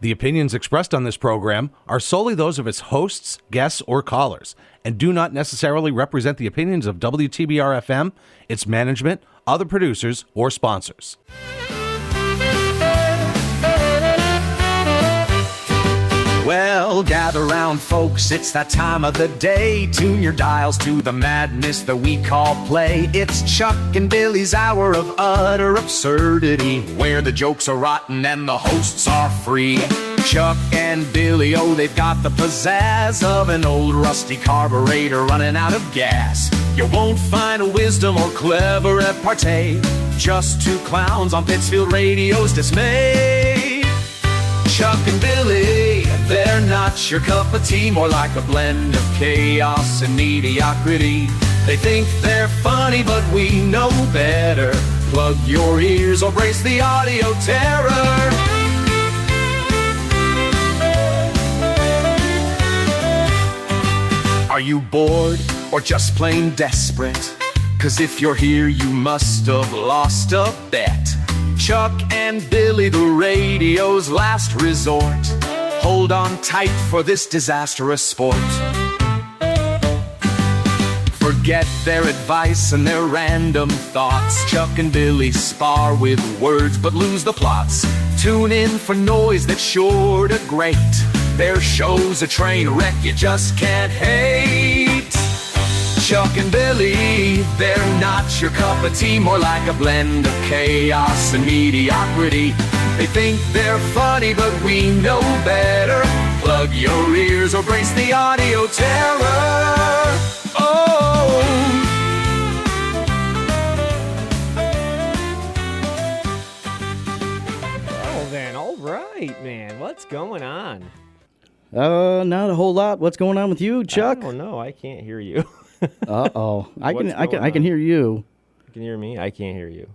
The opinions expressed on this program are solely those of its hosts, guests, or callers, and do not necessarily represent the opinions of WTBR-FM, its management, other producers, or sponsors. Well, gather round, folks, it's that time of the day. Tune your dials to the madness that we call play. It's Chuck and Billy's hour of utter absurdity, where the jokes are rotten and the hosts are free. Chuck and Billy, oh, they've got the pizzazz of an old rusty carburetor running out of gas. You won't find a wisdom or clever repartee, just two clowns on Pittsfield Radio's dismay. Chuck and Billy, they're not your cup of tea, more like a blend of chaos and mediocrity. They think they're funny, but we know better. Plug your ears or brace the audio terror. Are you bored or just plain desperate? 'Cause if you're here, you must have lost a bet. Chuck and Billy, the radio's last resort. Hold on tight for this disastrous sport. Forget their advice and their random thoughts. Chuck and Billy spar with words but lose the plots. Tune in for noise that's sure to grate. Their show's a train wreck you just can't hate. Chuck and Billy, they're not your cup of tea, more like a blend of chaos and mediocrity. They think they're funny, but we know better. Plug your ears or brace the audio terror. Oh! Oh, then, all right, man. What's going on? Not a whole lot. What's going on with you, Chuck? I don't know. I can't hear you. Uh-oh. I can on? hear you. You can hear me? I can't hear you.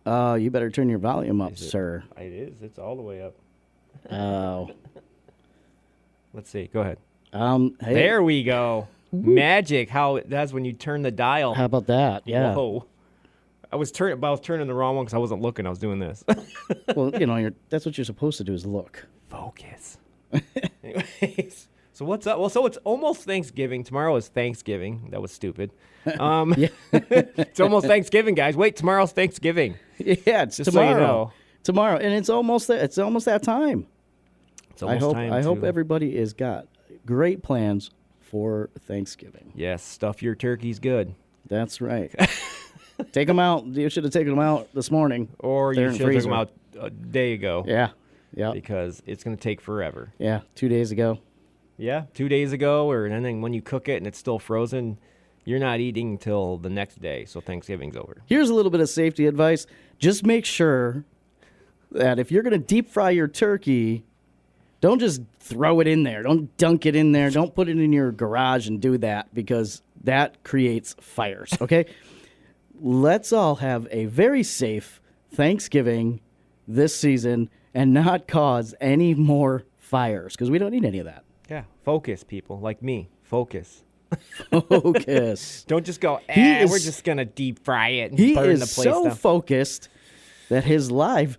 You better turn your volume up, sir. It is. It's all the way up. Oh. Let's see. Go ahead. Hey. There we go. Magic. That's when you turn the dial. How about that? Yeah. Whoa. I was turning the wrong one because I wasn't looking. I was doing this. Well, that's what you're supposed to do is look. Focus. Anyways. So what's up? Well, so it's almost Thanksgiving. Tomorrow is Thanksgiving. That was stupid. It's almost Thanksgiving, guys. Wait, tomorrow's Thanksgiving. Yeah, it's just tomorrow. So you know. Tomorrow, and it's almost that time. It's almost I hope everybody has got great plans for Thanksgiving. Yes, stuff your turkeys good. That's right. Take them out. You should have taken them out this morning. Or you should have taken them out a day ago. Yeah. Yeah. Because it's going to take forever. Yeah, 2 days ago. Yeah, 2 days ago, and then when you cook it and it's still frozen, you're not eating until the next day, so Thanksgiving's over. Here's a little bit of safety advice. Just make sure that if you're going to deep fry your turkey, don't just throw it in there. Don't dunk it in there. Don't put it in your garage and do that, because that creates fires, okay? Let's all have a very safe Thanksgiving this season and not cause any more fires, because we don't need any of that. Yeah, focus, people, like me. Focus. Focus. Don't just go, we're just going to deep fry it and burn the place He is so focused that his live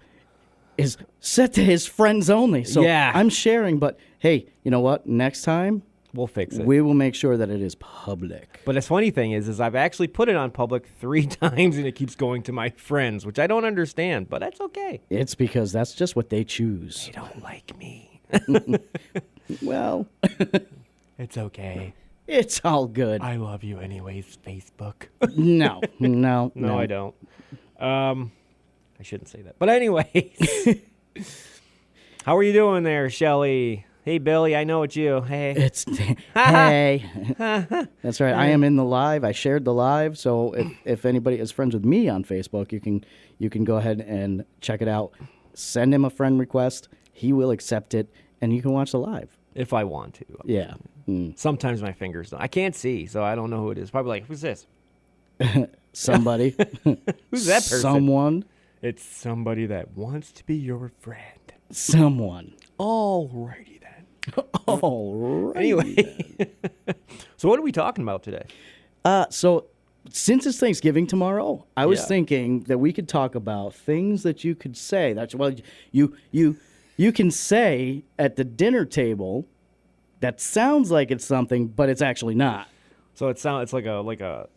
is set to his friends only. So yeah. I'm sharing, but hey, you know what? Next time, we'll fix it. We will make sure that it is public. But the funny thing is I've actually put it on public 3 times and it keeps going to my friends, which I don't understand, but that's okay. It's because that's just what they choose. They don't like me. Well, it's okay. It's all good. I love you anyways, Facebook. No, I don't. I shouldn't say that. But anyways, how are you doing there, Shelly? Hey, Billy, I know it's you. Hey. Hey. That's right. I am in the live. I shared the live. So if anybody is friends with me on Facebook, you can go ahead and check it out. Send him a friend request. He will accept it, and you can watch the live. If I want to. Yeah. Sometimes my fingers don't. I can't see, so I don't know who it is. Probably like, who's this? Somebody. Who's that person? Someone. It's somebody that wants to be your friend. Someone. Alrighty then. Alrighty. Anyway. So what are we talking about today? So since it's Thanksgiving tomorrow, I was thinking that we could talk about things that you could say. That's well, you you can say at the dinner table that sounds like it's something, but it's actually not. So it's like a.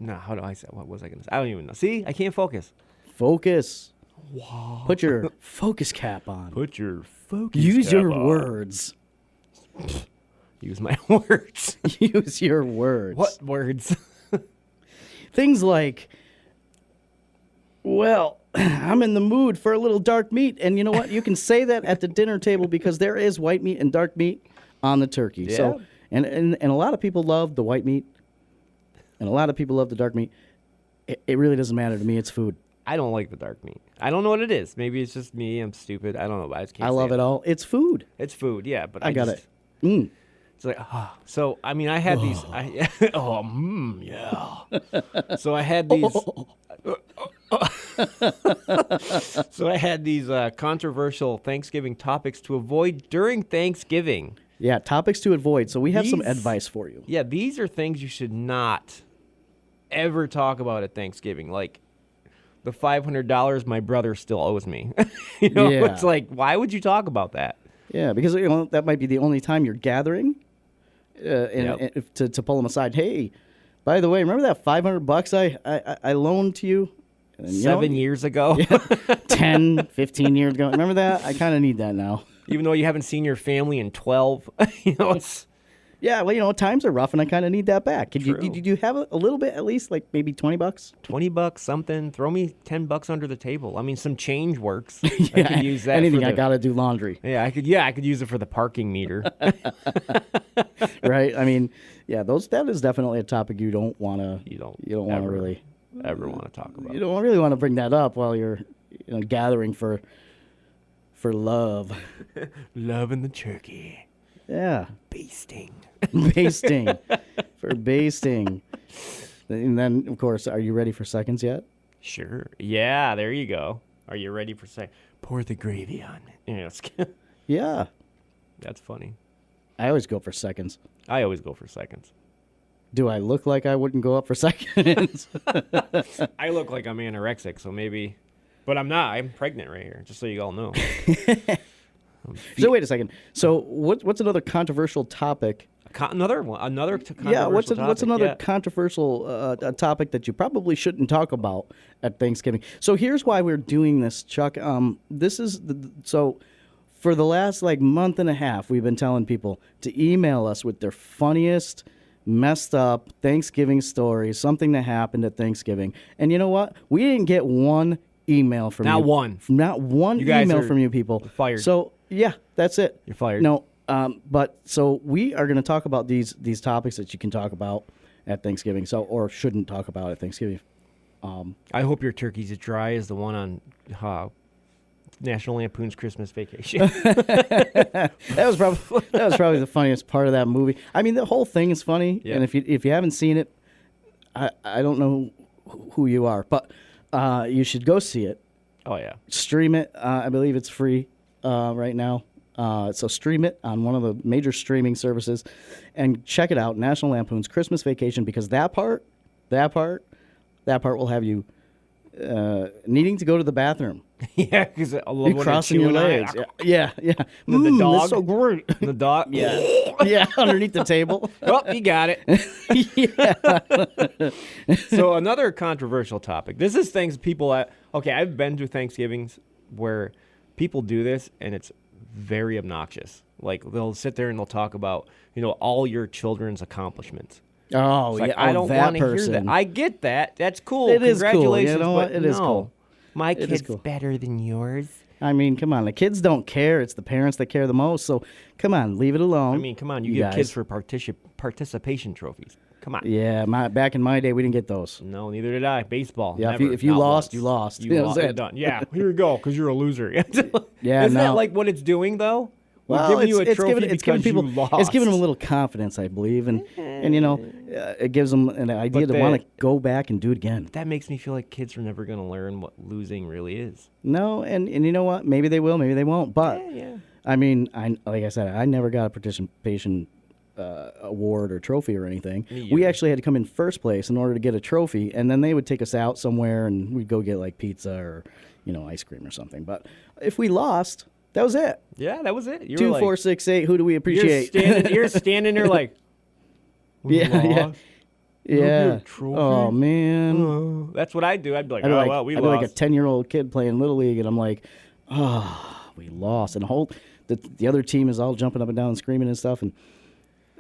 No, how do I say? What was I gonna say? I don't even know. See, I can't focus. Focus. Wow. Put your focus cap on. Put your focus. Use cap your on. words. Use my words. Use your words. What words? Things like, well, I'm in the mood for a little dark meat. And you know what? You can say that at the dinner table because there is white meat and dark meat on the turkey. Yeah. So, and a lot of people love the white meat, and a lot of people love the dark meat. It really doesn't matter to me. It's food. I don't like the dark meat. I don't know what it is. Maybe it's just me. I'm stupid. I don't know. I just can't. I love it all. It's food. It's food. Yeah, but I got just, it. Mm. It's like, so I mean, I had these. Yeah. So I had these. So I had these controversial Thanksgiving topics to avoid during Thanksgiving. Yeah, topics to avoid. So we have some These- advice for you. Yeah, these are things you should not ever talk about at Thanksgiving. Like the $500 my brother still owes me. Yeah. It's like, why would you talk about that? Yeah, because that might be the only time you're gathering, and to pull them aside. Hey, by the way, remember that $500 I loaned to you? And, 7 years ago. 10, 15 years ago. Remember that? I kind of need that now. Even though you haven't seen your family in 12. It's Yeah, well, times are rough, and I kind of need that back. Did True. you have a little bit, at least, like maybe $20? $20, something. Throw me $10 under the table. I mean, some change works. I could use that. Anything. for I the- gotta do laundry, Yeah, I could use it for the parking meter. right? I mean, yeah, that is definitely a topic you don't want to. You don't want to ever- really. Ever want to talk about? You don't really want to bring that up while you're, gathering for love. Loving the turkey. Yeah. Basting. Basting. For basting. And then, of course, are you ready for seconds yet? Sure. Yeah, there you go. Are you ready for pour the gravy on it? Yes. Yeah. That's funny. I always go for seconds. I always go for seconds. Do I look like I wouldn't go up for seconds? I look like I'm anorexic, so maybe. But I'm not. I'm pregnant right here, just so you all know. So wait a second. So what's another controversial topic? Another one. Another controversial Yeah, what's topic. another Yeah. controversial topic that you probably shouldn't talk about at Thanksgiving? So here's why we're doing this, Chuck. This is so for the last month and a half, we've been telling people to email us with their funniest, messed up Thanksgiving stories, something that happened at Thanksgiving. And you know what? We didn't get one email from you. Not one. Not one You guys email are from you people. fired. So yeah, that's it. You're fired. No, but so we are going to talk about these topics that you can talk about at Thanksgiving, or shouldn't talk about at Thanksgiving. I hope your turkey's as dry as the one on National Lampoon's Christmas Vacation. That was probably the funniest part of that movie. I mean, the whole thing is funny, Yeah. and if you haven't seen it, I don't know who you are, but you should go see it. Oh yeah. Stream it. I believe it's free right now. So stream it on one of the major streaming services, and check it out. National Lampoon's Christmas Vacation, because that part will have you needing to go to the bathroom. Yeah, because I love You're when crossing your legs. Yeah. The That's dog. so great. The dog. Yeah. Yeah, underneath the table. Well, you got it. Yeah. So another controversial topic. This is things people. I've been to Thanksgivings where people do this, and it's very obnoxious. Like they'll sit there and they'll talk about all your children's accomplishments. Oh, It's like, yeah. I don't that want to hear person. that. I get that. That's cool. It is cool. Congratulations. You know what? But It is no. cool. My It is kid's cool. better than yours. I mean, come on. The kids don't care. It's the parents that care the most. So, come on, leave it alone. I mean, come on. You give kids for participation trophies. Come on. Yeah, back in my day, we didn't get those. No, neither did I. Baseball. Yeah, never. if you Not lost, once. you lost. You You know lost. what I'm You're done. Yeah, here you go, because you're a loser. Yeah, Isn't that no. like what it's doing, though? We're Well, giving you a it's trophy giving because people you lost. it's giving them a little confidence, I believe, and it gives them an idea But to want to go back and do it again. That makes me feel like kids are never going to learn what losing really is. No, and you know what? Maybe they will, maybe they won't. But Yeah. I mean, like I said, I never got a participation award or trophy or anything. Me We either. actually had to come in first place in order to get a trophy, and then they would take us out somewhere, and we'd go get like pizza or ice cream or something. But if we lost, That was it. Yeah, that was it. You 2, were 4, 6, 8. Who do we appreciate? You're standing there like, we Yeah, yeah. lost. Yeah. Trophy? Oh man. That's what I'd do. I'd be like, I'd be like, well, we I'd be like a lost. 10-year-old kid playing little league, and I'm like, we lost, and the other team is all jumping up and down and screaming and stuff, and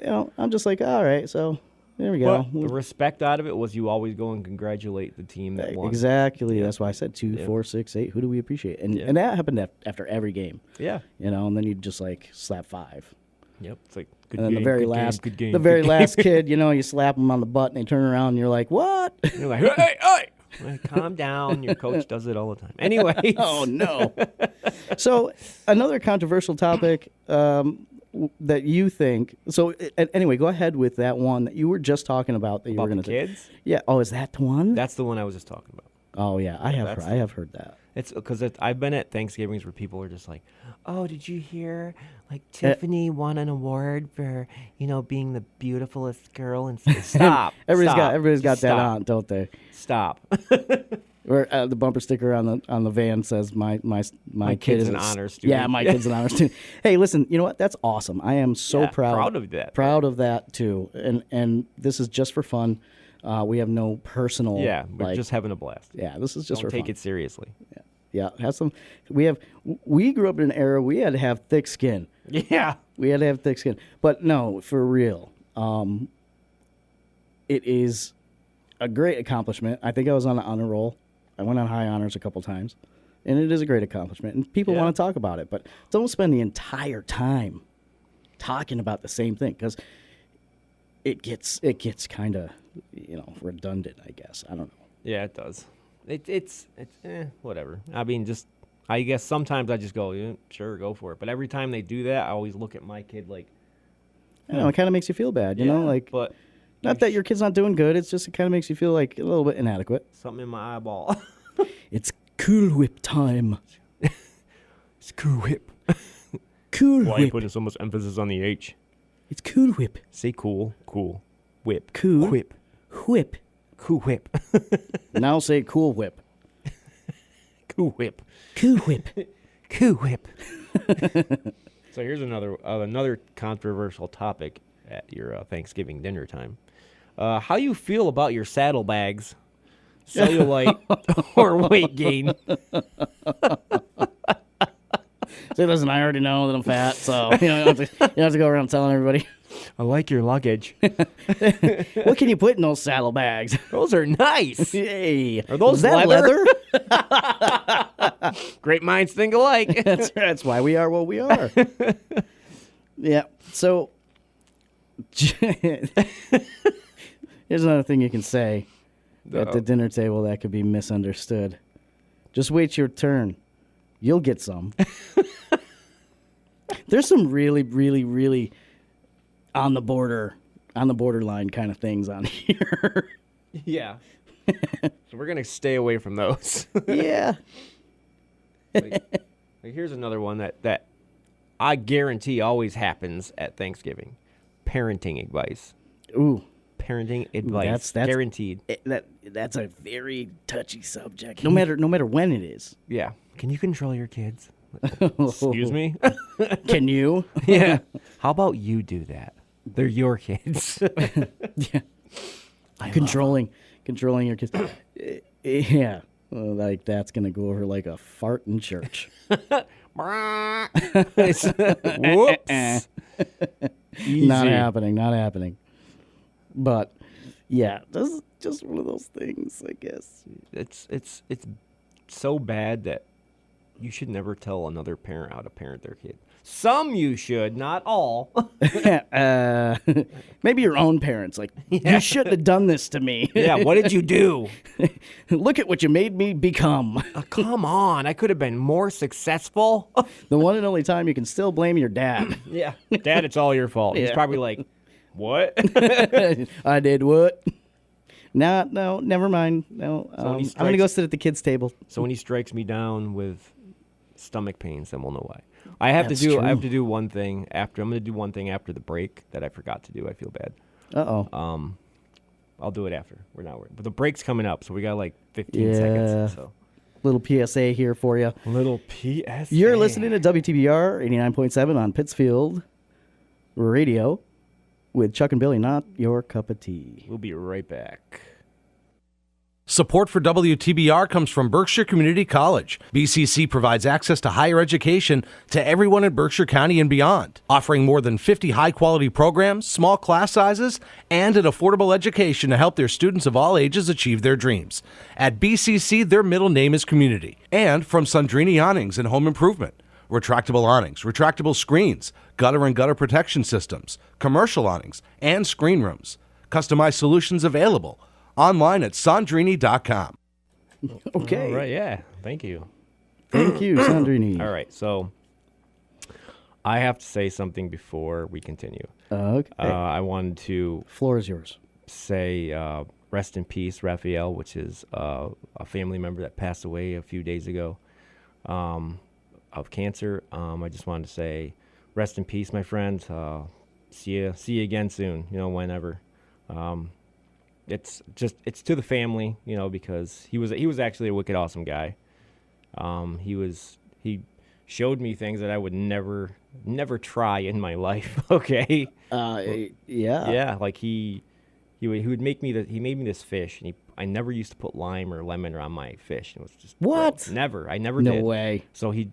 I'm just like, all right, so there we go. But the respect out of it was you always go and congratulate the team that won. Exactly. That's why I said 2, 4, 6, 8. Who do we appreciate? And that happened after every game. Yeah. And then you'd just like slap 5. Yep. It's like good And then game, the very good last, game, good game, the good very game. last kid, you slap him on the butt, and they turn around, and you're like, what? You're like, hey. Like, calm down. Your coach does it all the time. Anyways. Oh no. So another controversial topic that you think. So anyway, go ahead with that one that you were just talking about that you were About going the to kids? Yeah. Oh, is that the one? That's the one I was just talking about. Oh yeah, I have heard that. It's because I've been at Thanksgivings where people are just like, "Oh, did you hear? Like Tiffany won an award for being the beautifulest girl." And stop. Everybody's got that Stop. on, don't they? Stop. Or the bumper sticker on the van says my kid kid's is an honor student. Yeah, my kid's an honor student. Hey, listen, you know what? That's awesome. I am so Yeah, proud of that. Proud of that too. And this is just for fun. We have no personal. Yeah, we're just having a blast. Yeah, this is just Don't for take fun. it seriously. Yeah, have some. We grew up in an era we had to have thick skin. Yeah. We had to have thick skin. But no, for real, it is a great accomplishment. I think I was on an honor roll. I went on high honors a couple times, and it is a great accomplishment. And people want to talk about it, but don't spend the entire time talking about the same thing because it gets kind of redundant. I guess I don't know. Yeah, it does. It's whatever. I mean, I guess sometimes I just go, yeah, sure, go for it. But every time they do that, I always look at my kid like, I know, it kind of makes you feel bad, you know, like but not that your kid's not doing good. It's just it kind of makes you feel like a little bit inadequate. something in my eyeball. It's Cool Whip time. It's Cool Whip. Cool Why are you Whip. putting so much emphasis on the H? It's Cool Whip. Say cool, whip, Cool whip, Whip. cool whip, Now say Cool Whip. cool whip, Cool Whip. cool whip. So here's another controversial topic at your Thanksgiving dinner time. How you feel about your saddlebags, cellulite, or weight gain? Say, listen, I already know that I'm fat, so you don't have to go around telling everybody. I like your luggage. What can you put in those saddlebags? Those are nice. Hey, Are those was that leather? leather? Great minds think alike. That's why we are what we are. Yeah. So here's another thing you can say at the dinner table that could be misunderstood. Just wait your turn. You'll get some. There's some really, really, really on the borderline kind of things on here. Yeah. So we're gonna stay away from those. Yeah. Like, here's another one that I guarantee always happens at Thanksgiving. Parenting advice. Ooh. Parenting advice. That's guaranteed. That's a very touchy subject. No matter when it is. Yeah. Can you control your kids? Excuse me? Can you? Yeah. How about you do that? They're your kids. Yeah. Controlling your kids. Yeah. Well, like that's gonna go over like a fart in church. Whoops. Easy. Not happening. But yeah, this is just one of those things, I guess. It's so bad that you should never tell another parent how to parent their kid. Some you should, not all. Maybe your own parents. Like, you shouldn't have done this to me. Yeah, what did you do? Look at what you made me become. Come on, I could have been more successful. The one and only time you can still blame your dad. Yeah. Dad, it's all your fault. He's Yeah. probably like, what? I did what? No, never mind. No, So when he I'm going to go strikes- sit at the kids' table. So when he strikes me down with stomach pains, then we'll know why. I have That's to true. do one thing after. I'm going to do one thing after the break that I forgot to do. I feel bad. Uh-oh. I'll do it after. We're not worried. But the break's coming up, so we got like 15 Yeah. seconds. So Little PSA here for you. Little PSA. You're listening to WTBR 89.7 on Pittsfield Radio with Chuck and Billy, not your cup of tea. We'll be right back. Support for WTBR comes from Berkshire Community College. BCC provides access to higher education to everyone in Berkshire County and beyond, offering more than 50 high-quality programs, small class sizes, and an affordable education to help their students of all ages achieve their dreams. At BCC, their middle name is community. And from Sundrini Awnings and Home Improvement. Retractable awnings, retractable screens, gutter and gutter protection systems, commercial awnings, and screen rooms. Customized solutions available. Online at Sandrini.com. Okay. All right, yeah. Thank you. Thank you, Sandrini. All right, so I have to say something before we continue. Okay. I wanted to Floor is yours. say rest in peace, Raphael, which is a family member that passed away a few days ago of cancer. I just wanted to say rest in peace, my friend. See you again soon, whenever. It's to the family, because he was actually a wicked awesome guy. He showed me things that I would never try in my life. Okay. Yeah. Yeah, like he would make me he made me this fish, and I never used to put lime or lemon on my fish. It was just What? Never. I never No did. way. So he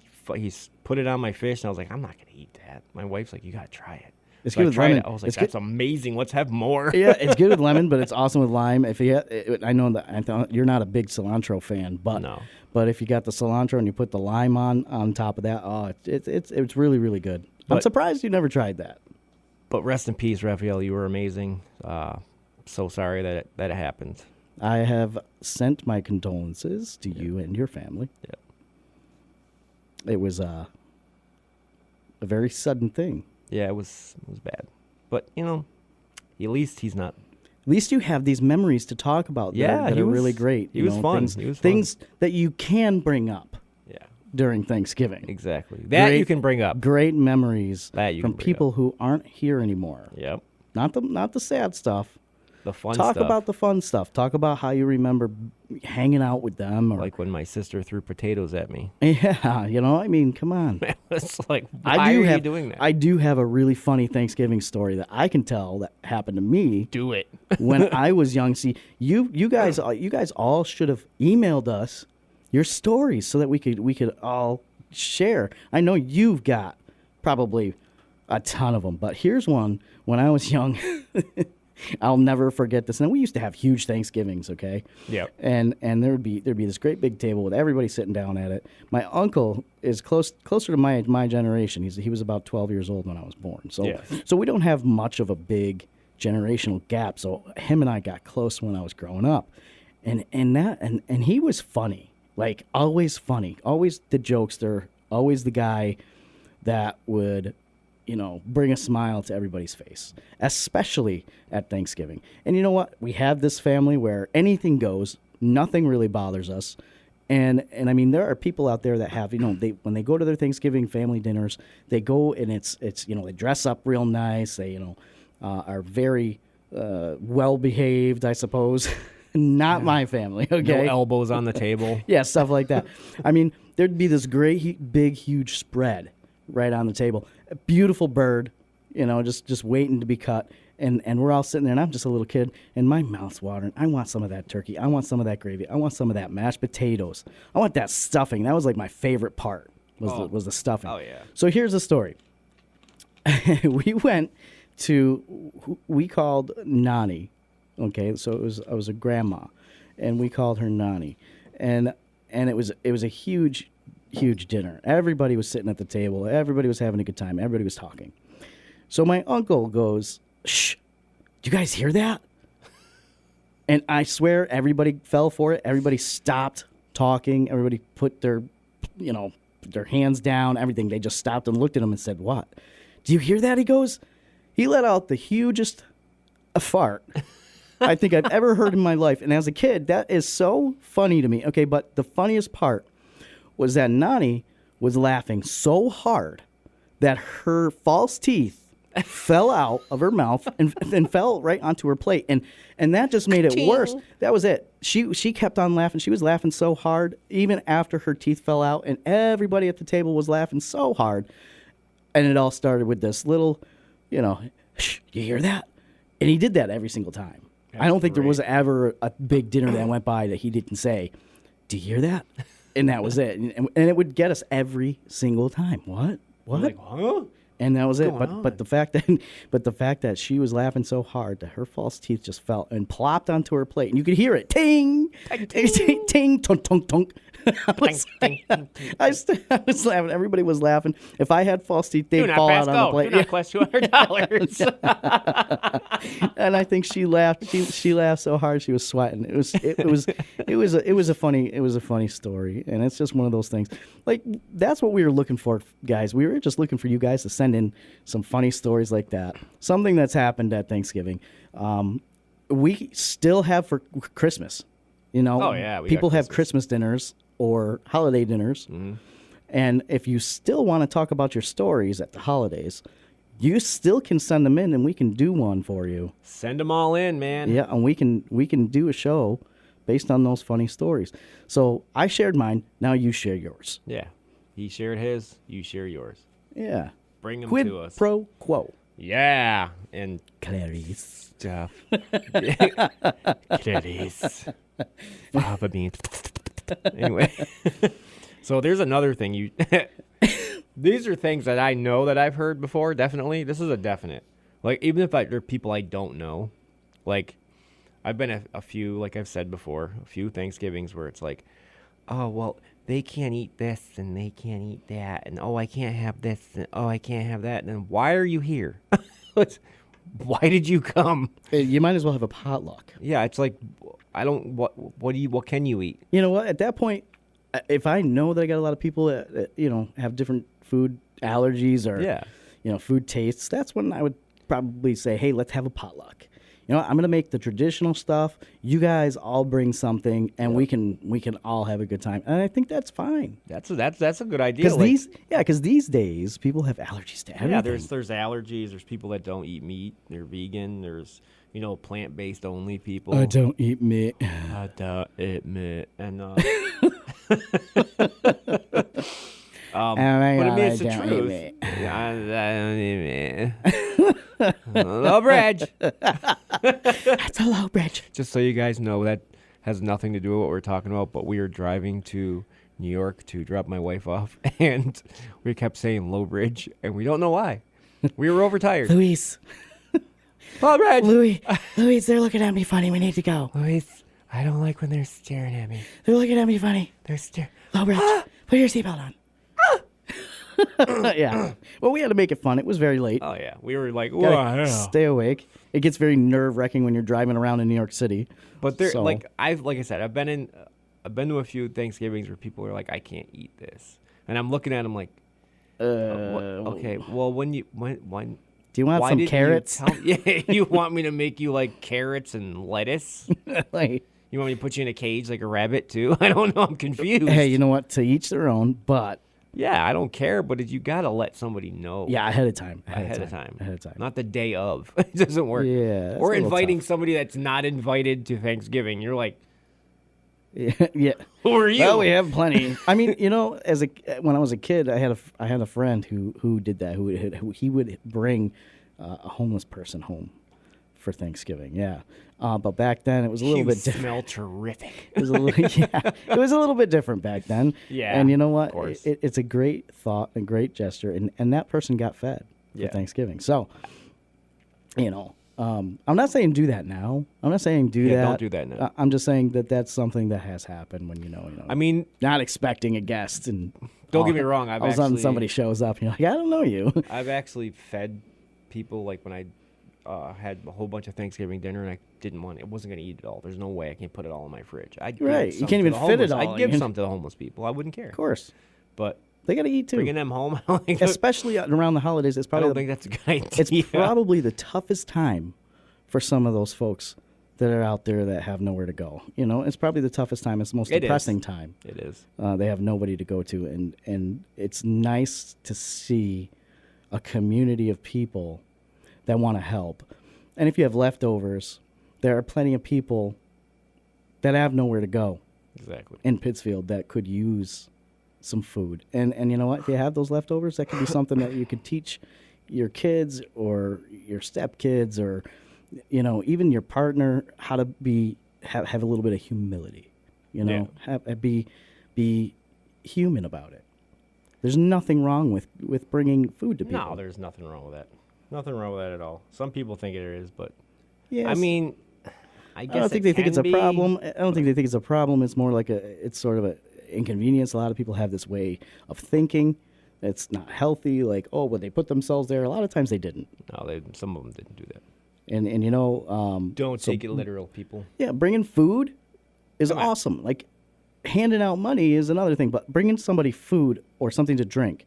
put it on my fish, and I was like, I'm not gonna eat that. My wife's like, you gotta try it. It's So good I with tried lemon. it. I was like, It's that's good- amazing. Let's have more. Yeah, it's good with lemon, but it's awesome with lime. I know that you're not a big cilantro fan, but No. But if you got the cilantro and you put the lime on top of that, it's really really good. I'm But- surprised you never tried that. But rest in peace, Raphael. You were amazing. So sorry that it happened. I have sent my condolences to you and your family. Yeah. It was a very sudden thing. Yeah, it was bad. But at least he's not. At least you have these memories to talk about that he are was- really great. he was fun. Things, He was fun. things that you can bring up Yeah, during Thanksgiving. exactly. That Great- you can bring up. Great memories That you from can bring people who aren't here anymore. Yep. Not the sad stuff. The fun Talk stuff. about the fun stuff. Talk about how you remember hanging out with them. Or, Like when my sister threw potatoes at me. yeah, come on. It's like, why are you doing that? I do have a really funny Thanksgiving story that I can tell that happened to me do it. when I was young. See, you guys all should have emailed us your stories so that we could all share. I know you've got probably a ton of them, but here's one. When I was young, I'll never forget this. And we used to have huge Thanksgivings, okay? Yep. And there'd be this great big table with everybody sitting down at it. My uncle is closer to my generation. He was about 12 years old when I was born. So Yes. so we don't have much of a big generational gap. So him and I got close when I was growing up. And he was funny. Like always funny. Always the jokester, always the guy that would bring a smile to everybody's face, especially at Thanksgiving. And you know what? We have this family where anything goes, nothing really bothers us. And I mean, there are people out there that have, when they go to their Thanksgiving family dinners, they go and it's they dress up real nice. They, are very well behaved, I suppose. Not my family, okay? No elbows on the table. Yeah, stuff like that. I mean, there'd be this great, big, huge spread right on the table. A beautiful bird, just waiting to be cut. And we're all sitting there, and I'm just a little kid, and my mouth's watering. I want some of that turkey. I want some of that gravy. I want some of that mashed potatoes. I want that stuffing. That was like my favorite part, was the stuffing. Oh, yeah. So here's the story. We called Nani. Okay, so I was a grandma, and we called her Nani, and it was a huge dinner. Everybody was sitting at the table. Everybody was having a good time. Everybody was talking. So my uncle goes, "Shh, do you guys hear that?" And I swear everybody fell for it. Everybody stopped talking. Everybody put their hands down. Everything. They just stopped and looked at him and said, "What? Do you hear that?" He let out the hugest fart I think I've ever heard in my life. And as a kid, that is so funny to me. Okay, but the funniest part was that Nani was laughing so hard that her false teeth fell out of her mouth and fell right onto her plate. And that just made it worse. That was it. She kept on laughing. She was laughing so hard, even after her teeth fell out, and everybody at the table was laughing so hard. And it all started with this little, shh, you hear that? And he did that every single time. I don't think there was ever a big dinner that went by that he didn't say, do you hear that? And that was it. And it would get us every single time. What? Like, huh? And that was it. But the fact that she was laughing so hard that her false teeth just fell and plopped onto her plate, and you could hear it, ting, ting, ting, ting, tunk, tunk, tunk. I was laughing. Everybody was laughing. If I had false teeth, they'd fall out on the plate. Do not quest $200. And I think she laughed. She laughed so hard she was sweating. It was a funny story, and it's just one of those things. Like, that's what we were looking for, guys. We were just looking for you guys to send in some funny stories like that. Something that's happened at Thanksgiving. We still have for Christmas. Oh yeah, people have Christmas dinners or holiday dinners. Mm-hmm. And if you still want to talk about your stories at the holidays, you still can send them in, and we can do one for you. Send them all in, man. Yeah, and we can do a show based on those funny stories. So I shared mine. Now you share yours. Yeah, he shared his. You share yours. Yeah. Bring them Quid to us. pro quo. Yeah, and Clarice. Stuff. Clarice. Papa beans. Anyway, so there's another thing these are things that I know that I've heard before. Definitely, this is a definite. Like, even if they're people I don't know, like I've been a few, like I've said before, a few Thanksgivings where it's like, oh well, they can't eat this and they can't eat that, and oh I can't have this, and oh I can't have that, and then why are you here? Why did you come? You might as well have a potluck. Yeah, it's like, what can you eat? You know what? At that point, if I know that I got a lot of people that have different food allergies or food tastes, that's when I would probably say, hey, let's have a potluck. I'm gonna make the traditional stuff. You guys all bring something, and we can all have a good time. And I think that's fine. That's a good idea. Because these days people have allergies to everything. Yeah, there's allergies. There's people that don't eat meat. They're vegan. There's plant-based only people. I don't eat meat. I don't eat meat. And but I mean, it's the truth. I don't eat meat. Low bridge. That's a low bridge. Just so you guys know, that has nothing to do with what we're talking about, but we are driving to New York to drop my wife off, and we kept saying low bridge, and we don't know why. We were overtired. Luis. Low bridge. Luis, they're looking at me funny. We need to go. Luis, I don't like when they're staring at me. They're looking at me funny. They're staring. Low bridge. Put your seatbelt on. Yeah. Well, we had to make it fun. It was very late. Oh, yeah. We were like, whoa. Stay awake. It gets very nerve-wracking when you're driving around in New York City. But like I said, I've been to a few Thanksgivings where people are like, I can't eat this. And I'm looking at them like, okay, well, when do you want some carrots? You want me to make you like carrots and lettuce? Like, you want me to put you in a cage like a rabbit too? I don't know. I'm confused. Hey, you know what? To each their own, but... Yeah, I don't care, but you got to let somebody know. Yeah, ahead of time. Ahead of time. Not the day of. It doesn't work. Yeah. Or inviting somebody that's not invited to Thanksgiving. You're like, yeah. Who are you? Well, we have plenty. I mean, when I was a kid, I had a friend who did that. He would bring a homeless person home for Thanksgiving. Yeah. But back then it was a little bit different. Smell terrific. It was a little bit different back then. Yeah. And you know what? It's a great thought, a great gesture, and that person got fed for Thanksgiving. So, I'm not saying do that now. I'm not saying do that. Don't do that now. I'm just saying that that's something that has happened when I mean, not expecting a guest and don't get me wrong. All of a sudden somebody shows up and you're like, I don't know you. I've actually fed people like when I had a whole bunch of Thanksgiving dinner and I wasn't going to eat it all. There's no way I can put it all in my fridge. Right. You can't even fit it all. I'd give some to the homeless people. I wouldn't care. Of course. But they got to eat too. Bringing them home, especially around the holidays, it's probably I don't think that's a good idea. It's probably the toughest time for some of those folks that are out there that have nowhere to go. It's probably the toughest time. It's the most depressing time. It is. They have nobody to go to, and it's nice to see a community of people that want to help. And if you have leftovers, there are plenty of people that have nowhere to go Exactly. in Pittsfield that could use some food. And you know what? If you have those leftovers, that could be something that you could teach your kids or your stepkids or, you know, even your partner how to have a little bit of humility. You know, be human about it. There's nothing wrong with bringing food to people. No, there's nothing wrong with that. Nothing wrong with that at all. Some people think there is, but Yes. I mean, I guess I don't think they think it's a be. problem. I don't think they think it's a problem. It's more like it's sort of a inconvenience. A lot of people have this way of thinking. It's not healthy. Like, oh, would they put themselves there? A lot of times they didn't. No, some of them didn't do that. And you know, Don't take it literal, people. yeah, bringing food is Come on. awesome. Like, handing out money is another thing, but bringing somebody food or something to drink,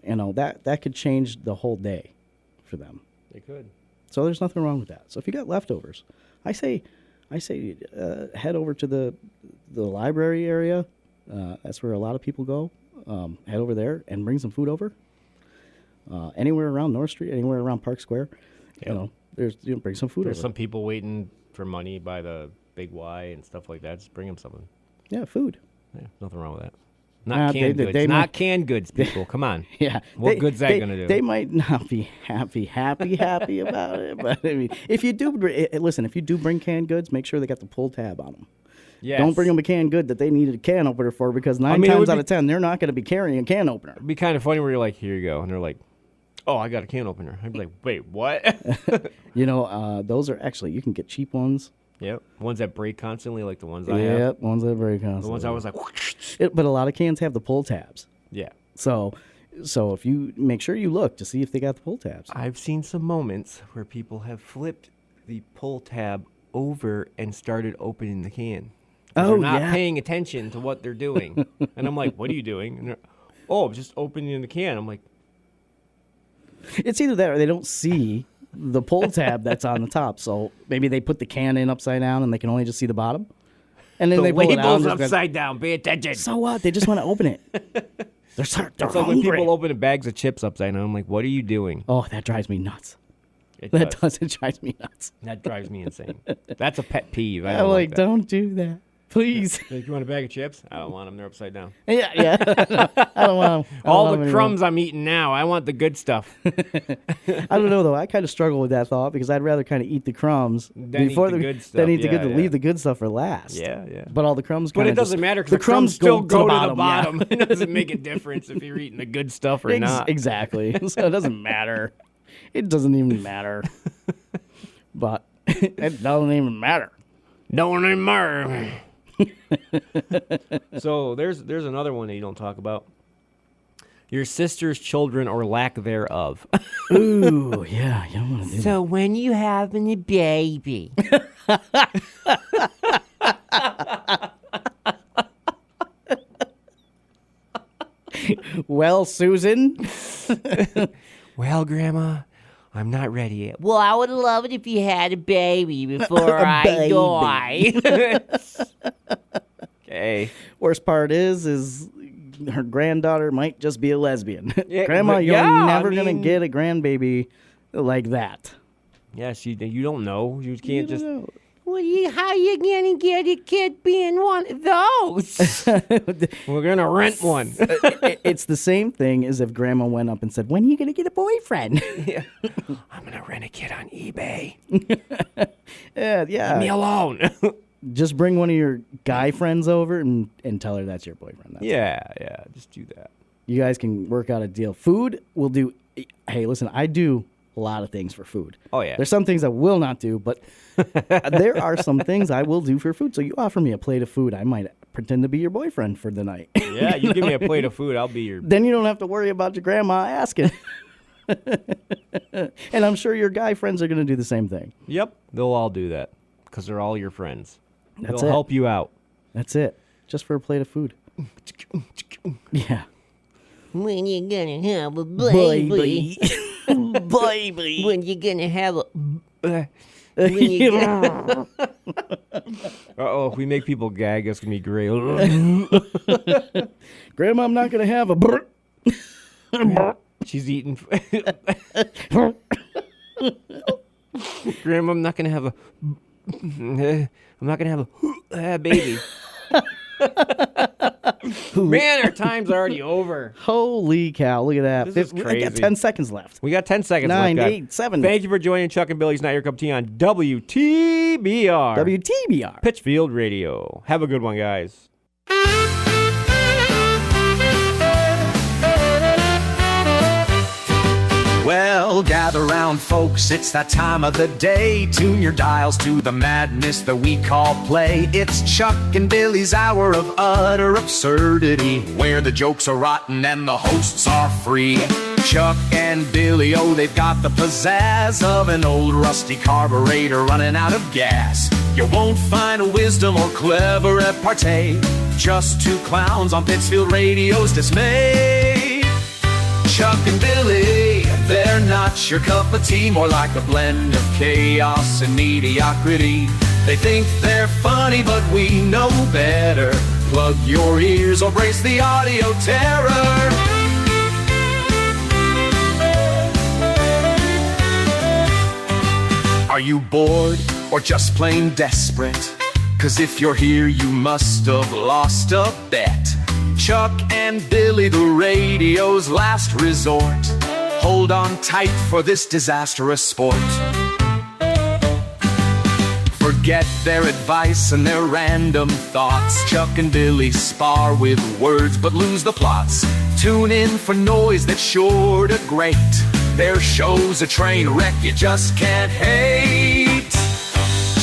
you know, that could change the whole day for them. They could. So there's nothing wrong with that. So if you got leftovers, I say head over to the library area. That's where a lot of people go. Head over there and bring some food over. Anywhere around North Street, anywhere around Park Square, you know, bring some food There's over. some people waiting for money by the Big Y and stuff like that. Just bring them something. Yeah, food. Yeah, nothing wrong with that. Not canned goods. they Not might- canned goods, people. Come on. Yeah. What good's that gonna do? They might not be happy about it, but I mean, if you do listen, if you do bring canned goods, make sure they got the pull tab on them. Yes. Don't bring them a canned good that they needed a can opener for, because nine mean, it times would out be- of 10 they're not going to be carrying a can opener. It'd be kind of funny where you're like, here you go. And they're like, oh, I got a can opener. I'd be like, wait, what? You know, those are actually, you can get cheap ones. Yep. Ones that break constantly, like the ones I have. Yep, ones that are very constantly. The ones I was like, But a lot of cans have the pull tabs. yeah. So if you make sure you look to see if they got the pull tabs. I've seen some moments where people have flipped the pull tab over and started opening the can. Oh, They're not yeah. paying attention to what they're doing. And I'm like, what are you doing? And they're, oh, I'm just opening the can. I'm like, It's either that or they don't see the pull tab that's on the top. So maybe they put the can in upside down and they can only just see the bottom. And then the they pull it out. label's and just go, upside down. Pay attention. so what? They just want to open it. They're It's like hungry. when people open bags of chips upside down. I'm like, what are you doing? Oh, that drives me nuts. It It drives me nuts. That drives me insane. That's a pet peeve. I I'm don't like, that. don't do that. Please. Like, you want a bag of chips? I don't want them. They're upside down. Yeah. I don't want them. All the crumbs I'm eating now. I want the good stuff. I don't know, though. I kind of struggle with that thought because I'd rather kind of eat the crumbs Then eat before the good stuff. Then eat the Yeah, good. yeah. Leave the good stuff for last. Yeah, yeah. But all the crumbs. But kinda it doesn't just- matter because the crumbs still go to the yeah. bottom. It doesn't make a difference if you're eating the good stuff or not. Exactly. So it doesn't matter. It doesn't even matter. But it doesn't even matter. Don't even matter. So there's another one that you don't talk about. Your sister's children or lack thereof. Ooh, yeah. You don't want to do that. So when you having a baby? Well, Susan. Well, Grandma, I'm not ready yet. Well, I would love it if you had a baby before I baby. die. Okay. Worst part is her granddaughter might just be a lesbian. Yeah, Grandma, but you're yeah, never I gonna mean- get a grandbaby like that. Yes, you don't know. You can't just. know. Well, how you gonna get a kid being one of those? We're gonna rent one. It's the same thing as if Grandma went up and said, "When are you gonna get a boyfriend?" Yeah. I'm gonna rent a kid on eBay. yeah. Leave me alone. Just bring one of your guy friends over and tell her that's your boyfriend. That's yeah, just do that. You guys can work out a deal. Food will do. Hey, listen, I do a lot of things for food. Oh, yeah. There's some things I will not do, but there are some things I will do for food. So you offer me a plate of food, I might pretend to be your boyfriend for the night. Yeah, you give me a plate of food, I'll be your. Then you don't have to worry about your grandma asking. And I'm sure your guy friends are going to do the same thing. Yep, they'll all do that because they're all your friends. That's They'll it. help you out. That's it. Just for a plate of food. Yeah. When you gonna have a Baby. baby? Baby. When you gonna have a? Uh-oh, if we make people gag, that's going to be great. Grandma, I'm not going to have a She's eating. Grandma, I'm not gonna have a baby. Man, our time's already over. Holy cow! Look at that. This is I got crazy. 10 seconds left. We got 10 seconds 9, left. 8, 7. Thank you for joining Chuck and Billy's Not Your Cup of Tea on WTBR. WTBR. Pitchfield Radio. Have a good one, guys. Well, gather round, folks, it's that time of the day. Tune your dials to the madness that we call play. It's Chuck and Billy's hour of utter absurdity, where the jokes are rotten and the hosts are free. Chuck and Billy, oh, they've got the pizzazz of an old rusty carburetor running out of gas. You won't find a wisdom or clever repartee, just two clowns on Pittsfield Radio's dismay. Chuck and Billy, they're not your cup of tea, more like a blend of chaos and mediocrity. They think they're funny, but we know better. Plug your ears or brace the audio terror. Are you bored or just plain desperate? 'Cause if you're here, you must have lost a bet. Chuck and Billy, the radio's last resort. Hold on tight for this disastrous sport. Forget their advice and their random thoughts. Chuck and Billy spar with words but lose the plots. Tune in for noise that's sure to grate. Their show's a train wreck you just can't hate.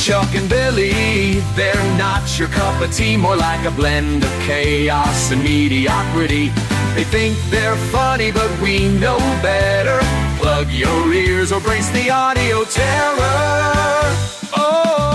Chuck and Billy, they're not your cup of tea, more like a blend of chaos and mediocrity. They think they're funny, but we know better. Plug your ears or brace the audio terror. Oh!